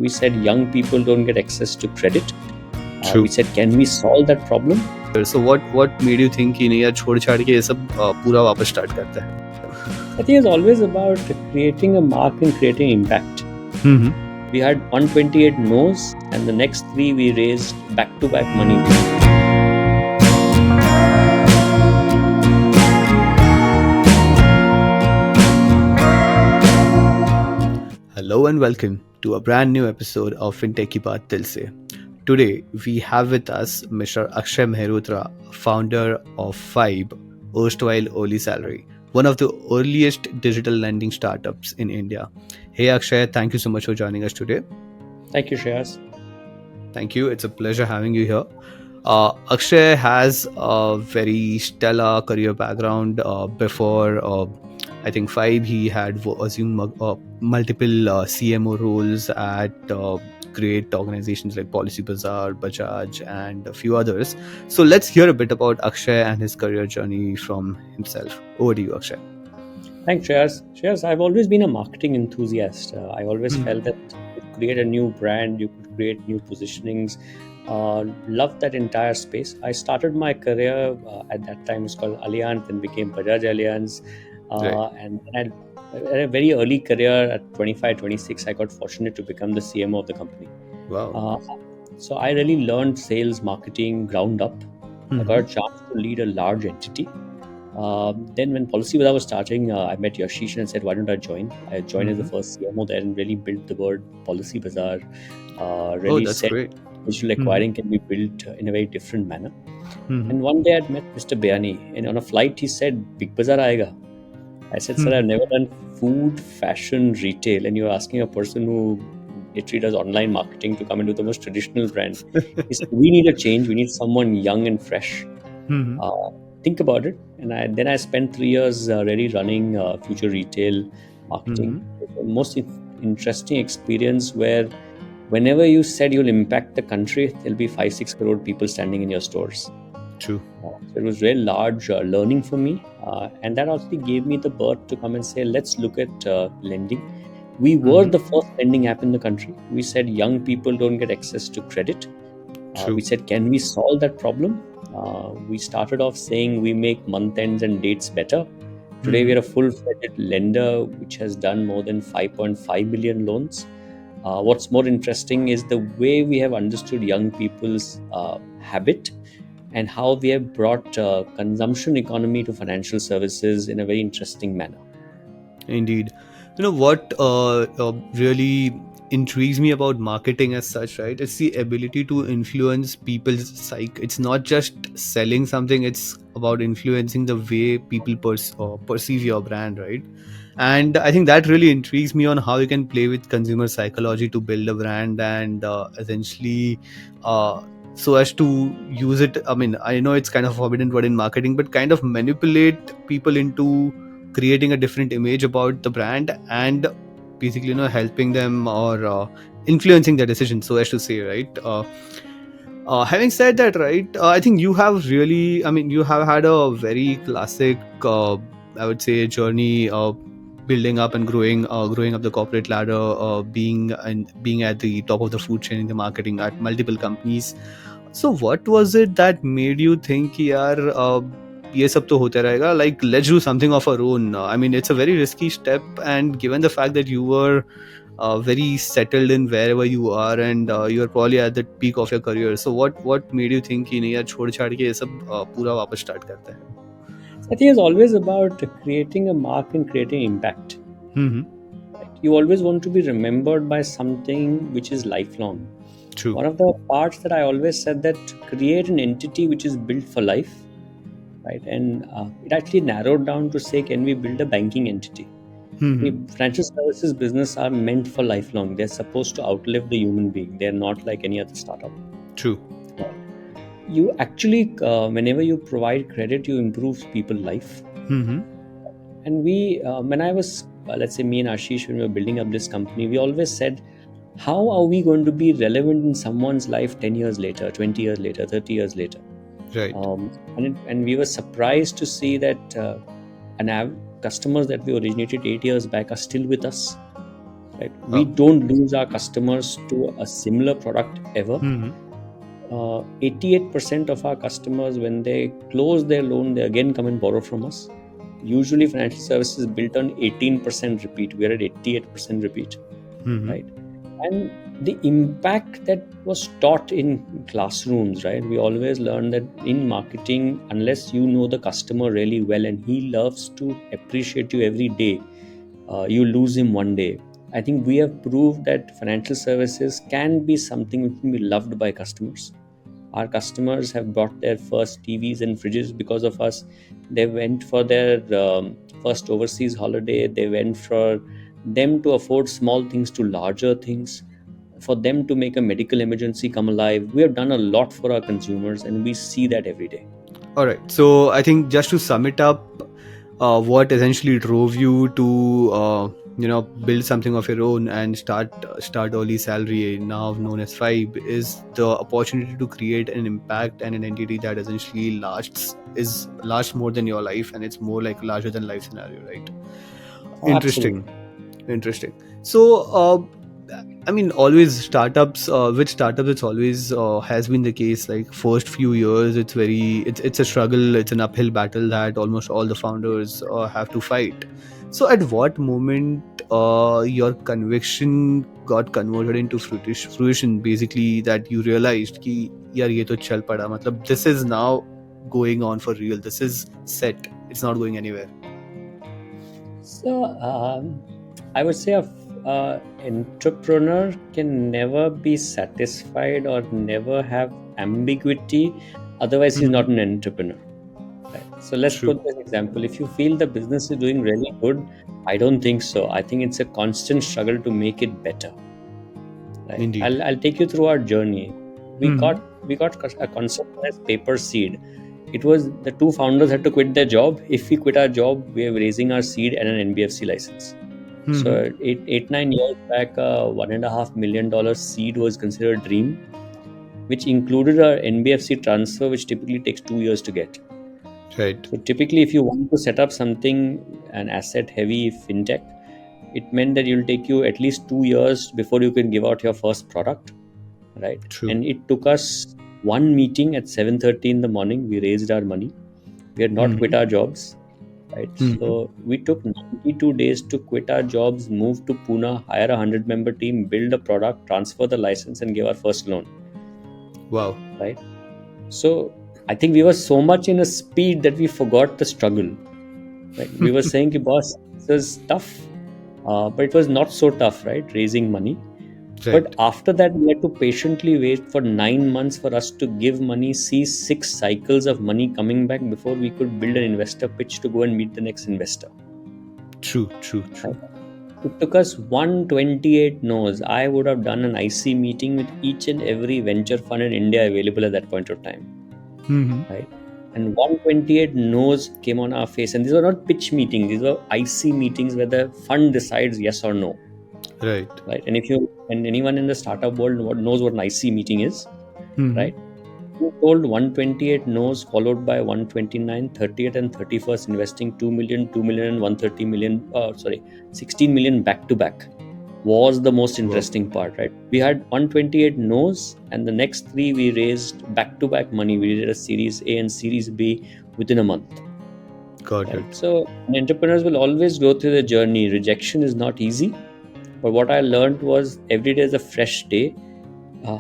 We said young people don't get access to credit. True. We said, can we solve that problem? So what made you think कि नहीं यार छोड़ छाड़ के ये सब पूरा वापस start करते हैं? I think it's always about creating a mark and creating impact. We had 128 no's, and the next 3 we raised back-to-back money. Hello and welcome to a brand new episode of Fintech Ki Baat Dil Se. Today we have with us Mr. Akshay Mehrotra, founder of Fibe, erstwhile Earlysalary, one of the earliest digital lending startups in India. Hey Akshay, thank you so much for joining us today. Thank you, Shreyas. Thank you. It's a pleasure having you here. Akshay has a very stellar career background. Before I think Fibe, he had assumed multiple CMO roles at great organizations like Policy Bazaar, Bajaj, and a few others. So let's hear a bit about Akshay and his career journey from himself. Over to you, Akshay. Thanks, Shreyas. Shreyas, I've always been a marketing enthusiast. I always felt that you could create a new brand, you could create new positionings. Loved that entire space. I started my career at that time, it was called Allianz, and became Bajaj Allianz. Right. And at a very early career at 25, 26, I got fortunate to become the CMO of the company. Wow. So I really learned sales marketing ground up. I got a chance to lead a large entity. Then when Policy Bazaar was starting, I met Yashish and said, why don't I join? I joined as the first CMO there and really built the word Policy Bazaar. Really that's said great. digital acquiring can be built in a very different manner. And one day I'd met Mr. Bayani, and on a flight he said, Big Bazaar aayega. I said, sir, I've never done food, fashion, retail, and you're asking a person who literally does online marketing to come into the most traditional brand. He said, we need a change. We need someone young and fresh. Think about it. And then I spent 3 years really running future retail marketing. The most interesting experience where whenever you said you'll impact the country, there'll be 5-6 crore people standing in your stores. True. So it was very large learning for me. And that actually gave me the birth to come and say, let's look at lending. We were the first lending app in the country. We said young people don't get access to credit. We said, can we solve that problem? We started off saying we make month ends and dates better. Today, we are a full-fledged lender which has done more than 5.5 million loans. What's more interesting is the way we have understood young people's habit and how we have brought consumption economy to financial services in a very interesting manner. Indeed. You know what really intrigues me about marketing as such, right? It's the ability to influence people's psyche. It's not just selling something, it's about influencing the way people perceive your brand, right? And I think that really intrigues me on how you can play with consumer psychology to build a brand and essentially so as to use it. I mean, I know it's kind of a forbidden word in marketing, but kind of manipulate people into creating a different image about the brand and basically, helping them or influencing their decision, so as to say, right? Having said that, right, I think you have had a very classic, I would say, journey building up and growing up the corporate ladder, being at the top of the food chain in the marketing at multiple companies. So what was it that made you think, yaar, ये सब तो होता रहेगा, like let's do something of our own? I mean, it's a very risky step, and given the fact that you were very settled in wherever you are and you are probably at the peak of your career, so what made you think कि नहीं यार छोड़ छाड़ के ये सब पूरा वापस start करते हैं? I think it's always about creating a mark and creating impact. Right? You always want to be remembered by something which is lifelong. True. One of the parts that I always said that create an entity which is built for life, right? And it actually narrowed down to say, can we build a banking entity? Financial services business are meant for lifelong. They're supposed to outlive the human being. They're not like any other startup. True. You actually, whenever you provide credit, you improve people's life. And we, when I was, let's say me and Ashish, when we were building up this company, we always said, how are we going to be relevant in someone's life 10 years later, 20 years later, 30 years later? Right. And we were surprised to see that customers that we originated 8 years back are still with us. right? We Oh. don't lose our customers to a similar product ever. Hmm. 88% of our customers, when they close their loan, they again come and borrow from us. Usually financial services built on 18% repeat. We're at 88% repeat, Hmm. right? And the impact that was taught in classrooms, right? We always learn that in marketing, unless you know the customer really well and he loves to appreciate you every day, you lose him one day. I think we have proved that financial services can be something which can be loved by customers. Our customers have bought their first TVs and fridges because of us. They went for their first overseas holiday. They went for them to afford small things to larger things, for them to make a medical emergency come alive. We have done a lot for our consumers, and we see that every day. All right. So I think just to sum it up, what essentially drove you to build something of your own and start Earlysalary, now known as Fibe, is the opportunity to create an impact and an entity that essentially lasts more than your life, and it's more like larger than life scenario, right? Absolutely. Interesting. Interesting. So, I mean, always startups. With startups, it's always has been the case. Like first few years, it's a struggle. It's an uphill battle that almost all the founders have to fight. So, at what moment your conviction got converted into fruition? Basically, that you realized कि यार ये तो चल पड़ा. मतलब this is now going on for real. This is set. It's not going anywhere. So, I would say a entrepreneur can never be satisfied or never have ambiguity. Otherwise, he's not Hmm. an entrepreneur. Right. So let's True. put this example. If you feel the business is doing really good, I don't think so. I think it's a constant struggle to make it better. Right. Indeed. I'll take you through our journey. We Hmm. got we got a concept as paper seed. It was the two founders had to quit their job. If we quit our job, we are raising our seed and an NBFC license. Hmm. So 9 years back, $1.5 million seed was considered a dream, which included our NBFC transfer, which typically takes 2 years to get. Right. So typically, if you want to set up something, an asset-heavy fintech, it meant that it'll take you at least 2 years before you can give out your first product, right? True. And it took us one meeting at 7:30 in the morning. We raised our money. We had not quit Hmm. our jobs, right? Hmm. So we took 92 days to quit our jobs, move to Pune, hire a 100-member team, build a product, transfer the license, and give our first loan, Wow. right? So I think we were so much in a speed that we forgot the struggle. Right? We were saying, ki, boss, this is tough, but it was not so tough, right? Raising money. But Right. after that, we had to patiently wait for 9 months for us to give money, see 6 cycles of money coming back before we could build an investor pitch to go and meet the next investor. True. True. Right? True. It took us 128 no's. I would have done an IC meeting with each and every venture fund in India available at that point of time. Hmm. Right? And 128 no's came on our face. And these were not pitch meetings, these were IC meetings where the fund decides yes or no. Right. Right? And anyone in the startup world knows what an IC meeting is, Hmm. right? We told 128 no's, followed by 129, 30th, and 31st, investing 2 million, 2 million, and 130 million, 16 million back to back was the most Wow. interesting part, right? We had 128 no's, and the next three we raised back to back money. We did a Series A and Series B within a month, Got right? it. So entrepreneurs will always go through the journey. Rejection is not easy, but what I learned was every day is a fresh day.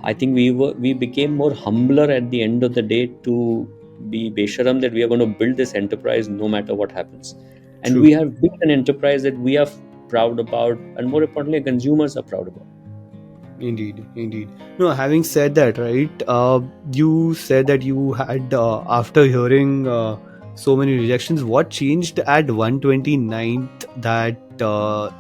I think we became more humbler at the end of the day to be besharam that we are going to build this enterprise no matter what happens, and we True. have built an enterprise that we are proud about, and more importantly, consumers are proud about. Indeed. Indeed. No, having said that, right? You said that you had after hearing so many rejections, what changed at 129th that the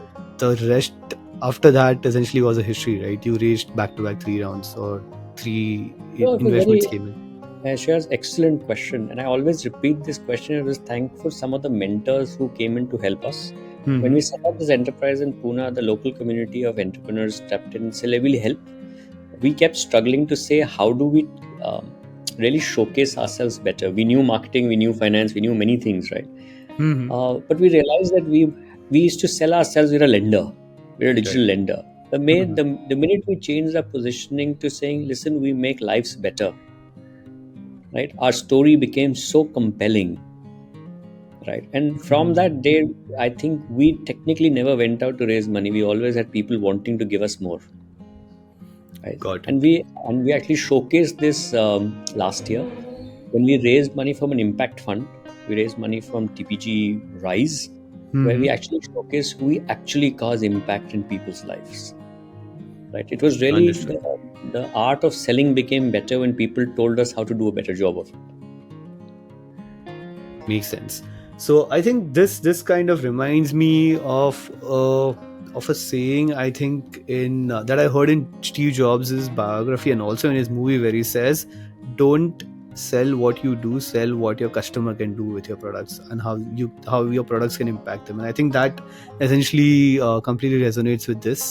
rest after that essentially was a history, right? You raised back to back three rounds or three So it was investments very came in. Shreya's excellent question, and I always repeat this question. I was thankful for some of the mentors who came in to help us. When Hmm. we set up this enterprise in Pune, the local community of entrepreneurs stepped in and said, "I will help." We kept struggling to say, how do we um, really showcase ourselves better? We knew marketing, we knew finance, we knew many things, right? Hmm. But we realized that we used to sell ourselves with a lender. We're a digital Right. lender. The minute we changed our positioning to saying, listen, we make lives better, right? Our story became so compelling, right? And from Mhm. that day, I think we technically never went out to raise money. We always had people wanting to give us more, right? Got And it. we actually showcased this last year when we raised money from an impact fund. We raised money from TPG Rise, where we Hmm. actually showcased who we actually cause impact in people's lives. Right? It was really Understood. the art of selling became better when people told us how to do a better job of it. Makes sense. So I think this kind of reminds me of a saying, I think in that I heard in Steve Jobs' biography and also in his movie, where he says, "Don't sell what you do, sell what your customer can do with your products and how your products can impact them." And I think that essentially completely resonates with this.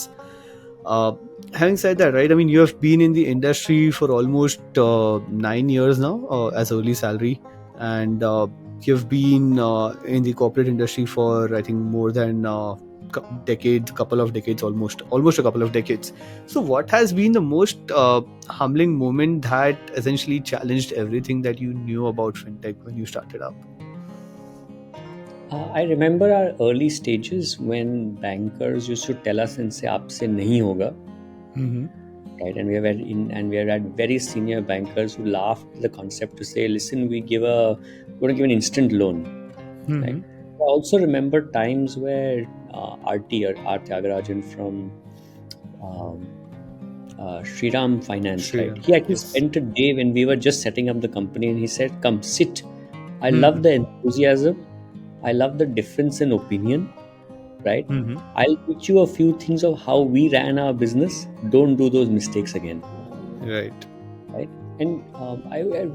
Uh, Having said that, right? I mean, you have been in the industry for almost 9 years now as early salary, and you've been in the corporate industry for, I think, more than couple of decades, almost a couple of decades. So, what has been the most humbling moment that essentially challenged everything that you knew about fintech when you started up? I remember our early stages when bankers used to tell us and say, "आपसे नहीं होगा," Mm-hmm. right? And we have had very senior bankers who laughed at the concept to say, "Listen, we're going to give an instant loan," right? Mm-hmm. I also remember times where RT or R Tyagarajan from um, Shriram Finance, right? Sure. He actually Yes. spent a day when we were just setting up the company, and he said, "Come sit. I love Mm-hmm. the enthusiasm. I love the difference in opinion, right? Mm-hmm. I'll teach you a few things of how we ran our business. Don't do those mistakes again." Right. Right? And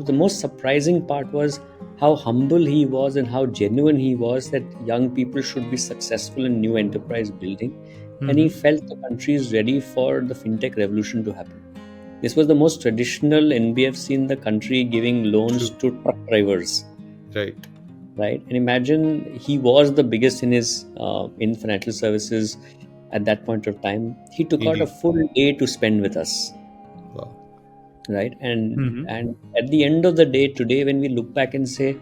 the most surprising part was how humble he was and how genuine he was that young people should be successful in new enterprise building. And he Mm-hmm. felt the country is ready for the fintech revolution to happen. This was the most traditional NBFC in the country giving loans True. to truck drivers, Right. right? And imagine he was the biggest in his in financial services at that point of time. He took out a Indeed. full day to spend with us, Wow. right? Mm-hmm. And at the end of the day, today, when we look back and say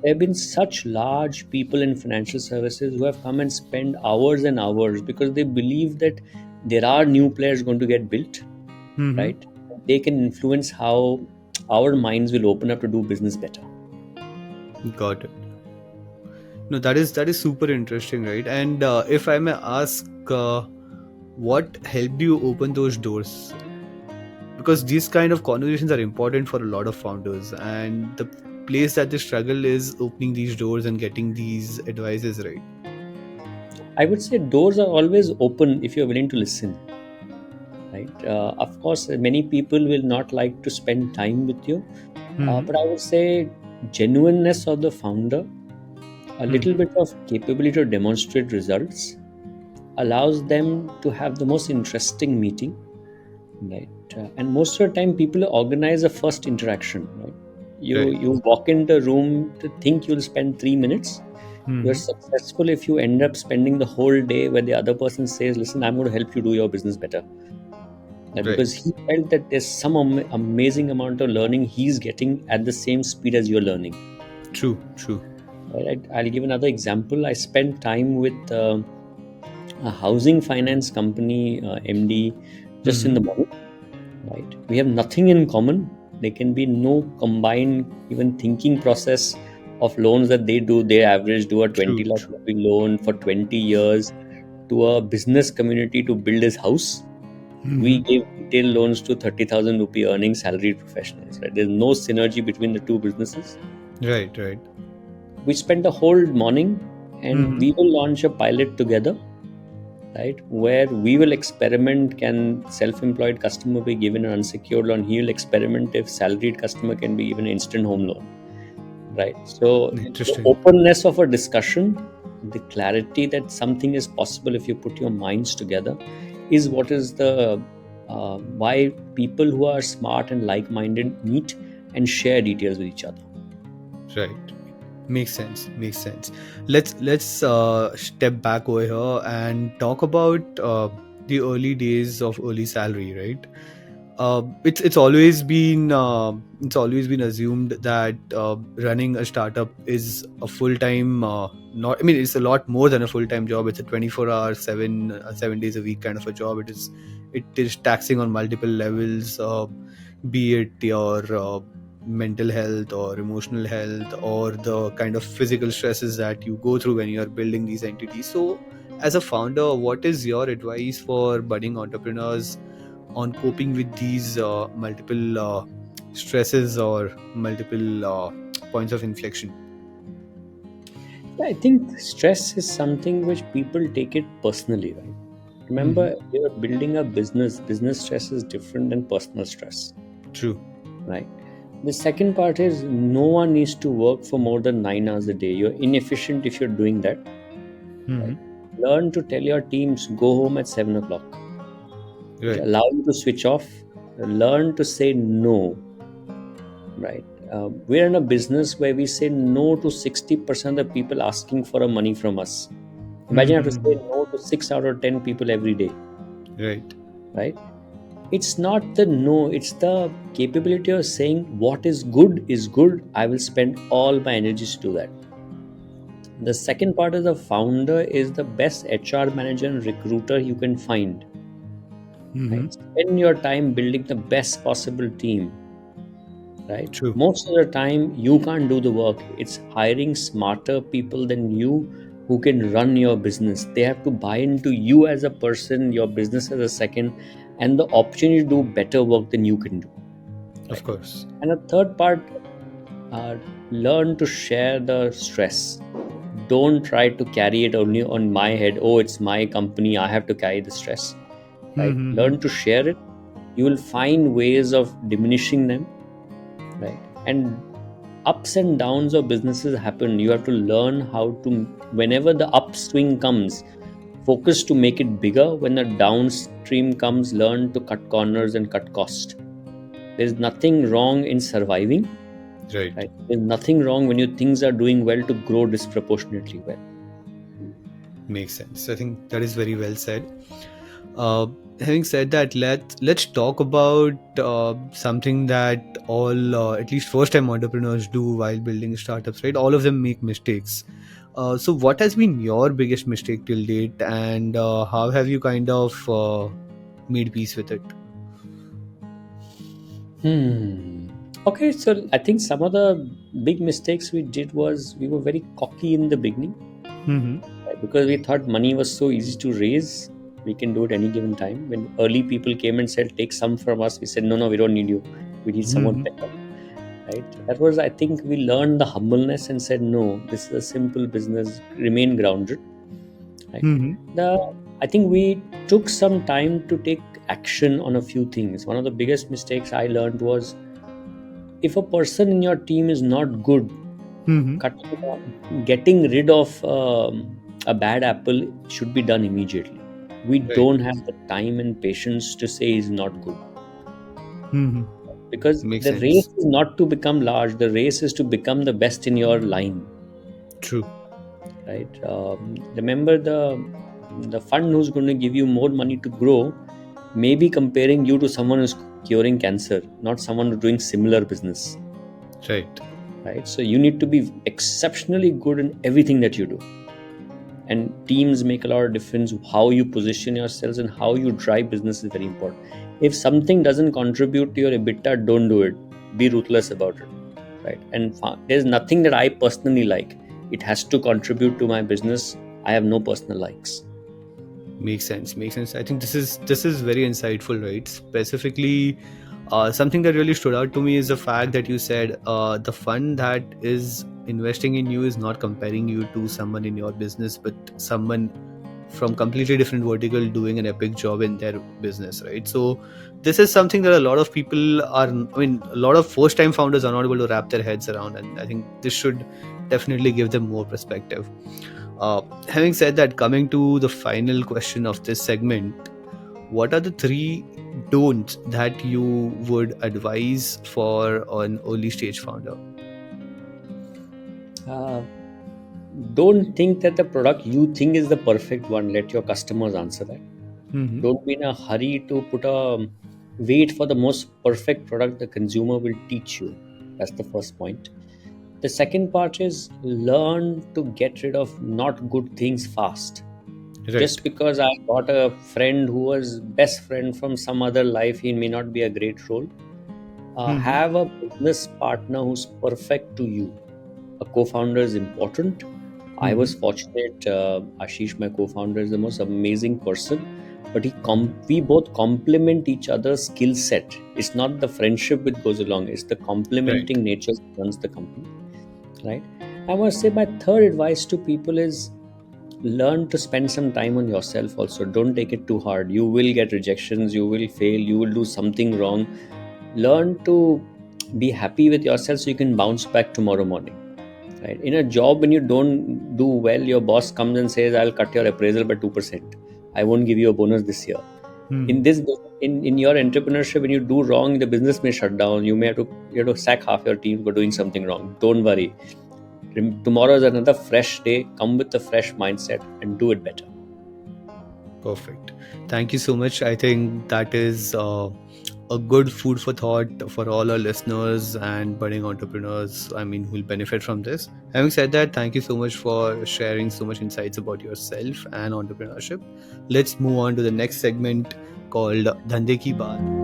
there have been such large people in financial services who have come and spent hours and hours because they believe that there are new players going to get built, Mm-hmm. right? They can influence how our minds will open up to do business better. Got it. No, that is super interesting, right? And if I may ask, what helped you open those doors? Because these kind of conversations are important for a lot of founders, and the place that they struggle is opening these doors and getting these advices right. I would say doors are always open if you're willing to listen, right? Of course, many people will not like to spend time with you, Mm-hmm. but I would say genuineness of the founder, a little Mm-hmm. bit of capability to demonstrate results allows them to have the most interesting meeting, right? And most of the time people organize a first interaction, right? you Right. you walk in the room to think you'll spend 3 minutes. You're Mm-hmm. successful if you end up spending the whole day where the other person says, "Listen, I'm going to help you do your business better," Right. because he felt that there's some amazing amount of learning he's getting at the same speed as you're learning. True. True. Right? I'll give another example. I spent time with a housing finance company MD just in the Mm-hmm. morning. Right? We have nothing in common. There can be no combined even thinking process of loans that they do. They average do a 20 True. lakh True. rupee loan for 20 years to a business community to build his house. We Mm-hmm. gave retail loans to 30,000 rupee earning salaried professionals. Right? There's no synergy between the two businesses. Right. Right. We spent the whole morning and Mm-hmm. we will launch a pilot together, right? Where we will experiment, can self-employed customer be given an unsecured loan? He will experiment if salaried customer can be given an instant home loan, right? So the Interesting. openness of a discussion, the clarity that something is possible if you put your minds together, is what is the why people who are smart and like-minded meet and share details with each other. Right. Makes sense. Makes sense. Let's step back over here and talk about the early days of early salary, right? It's always been assumed that running a startup is a full time. Not, I mean, it's a lot more than a full time job. It's a 24 hour, 7 days a week kind of a job. It is taxing on multiple levels. Be it your mental health or emotional health or the kind of physical stresses that you go through when you are building these entities. So as a founder, what is your advice for budding entrepreneurs on coping with these multiple stresses or multiple points of inflection? Yeah, I think stress is something which people take it personally, right? Hmm. Remember, you're building a business. Business stress is different than personal stress, True. right? The second part is no one needs to work for more than 9 hours a day. You're inefficient if you're doing that, Hmm. right? Learn to tell your teams go home at 7 o'clock, which Right. allow you to switch off. Learn to say no, right? We're in a business where we say no to 60% of the people asking for a money from us. Imagine I have to say Hmm. no to 6 out of 10 people every day, Right. right? It's not the no, it's the capability of saying what is good is good. I will spend all my energies to do that. The second part of the founder is the best HR manager and recruiter you can find, Hmm. right? Spend your time building the best possible team, right? True. Most of the time, you can't do the work. It's hiring smarter people than you who can run your business. They have to buy into you as a person, your business as a second, and the opportunity to do better work than you can do, Of right? course. And a third part, uh, learn to share the stress. Don't try to carry it only on my head. Oh, it's my company. I have to carry the stress, right? Hmm. Learn to share it. You will find ways of diminishing them, right? And ups and downs of businesses happen. You have to learn how to, whenever the upswing comes, focus to make it bigger. When the downstream comes, learn to cut corners and cut cost. There's nothing wrong in surviving, Right. right? There's nothing wrong when your things are doing well to grow disproportionately well. Makes sense. I think that is very well said. Uh, Having said that, let's talk about something that all at least first time entrepreneurs do while building startups. Right, all of them make mistakes. So, what has been your biggest mistake till date, and how have you kind of made peace with it? Okay, so I think some of the big mistakes we did was we were very cocky in the beginning, Mm-hmm. right? Because we thought money was so easy to raise, we can do it any given time. When early people came and said, "Take some from us," we said, "No, no, we don't need you. We need someone Mm-hmm. better." Right? That was, I think, we learned the humbleness and said, "No, this is a simple business. Remain grounded." Right? Mm-hmm. The I think we took some time to take action on a few things. One of the biggest mistakes I learned was if a person in your team is not good, Mm-hmm. cutting getting rid of a bad apple should be done immediately. We Right. don't have the time and patience to say he's not good, Mm-hmm. because Makes the race sense. is not to become large. The race is to become the best in your line, True. right? Remember, the fund who's going to give you more money to grow may be comparing you to someone who's curing cancer, not someone who's doing similar business, Right. right? So you need to be exceptionally good in everything that you do, and teams make a lot of difference. How you position yourselves and how you drive business is very important. If something doesn't contribute to your EBITDA, don't do it. Be ruthless about it, right? And there's nothing that I personally like. It has to contribute to my business. I have no personal likes. Makes sense. Makes sense. I think this is very insightful, right? Specifically, something that really stood out to me is the fact that you said the fund that is investing in you is not comparing you to someone in your business, but someone from completely different vertical doing an epic job in their business, right? So this is something that a lot of people are. I mean, a lot of first-time founders are not able to wrap their heads around, and I think this should definitely give them more perspective. Having said that, coming to the final question of this segment, what are the three don'ts that you would advise for an early stage founder? uh, don't think that the product you think is the perfect one. Let your customers answer that. Mm-hmm. Don't be in a hurry to wait for the most perfect product the consumer will teach you. That's the first point. The second part is learn to get rid of not good things fast. Right. Just because I got a friend who was best friend from some other life, he may not be a great role. Mm-hmm. Have a business partner who's perfect to you. A co-founder is important. I Mm-hmm. was fortunate. Ashish, my co-founder, is the most amazing person. But we both complement each other's skill set. It's not the friendship which goes along; it's the Right. complementing nature that runs the company, right? I must say, my third advice to people is learn to spend some time on yourself. Also, don't take it too hard. You will get rejections. You will fail. You will do something wrong. Learn to be happy with yourself so you can bounce back tomorrow morning, right? In a job, when you don't do well, your boss comes and says, I'll cut your appraisal by 2%. I won't give you a bonus this year. In Mm-hmm. this in your entrepreneurship, when you do wrong, the business may shut down. You have to sack half your team for doing something wrong. Don't worry. Tomorrow is another fresh day. Come with a fresh mindset and do it better. Perfect. Thank you so much. I think that is a good food for thought for all our listeners and budding entrepreneurs. I mean, who will benefit from this. Having said that, thank you so much for sharing so much insights about yourself and entrepreneurship. Let's move on to the next segment called Dhande Ki Baat.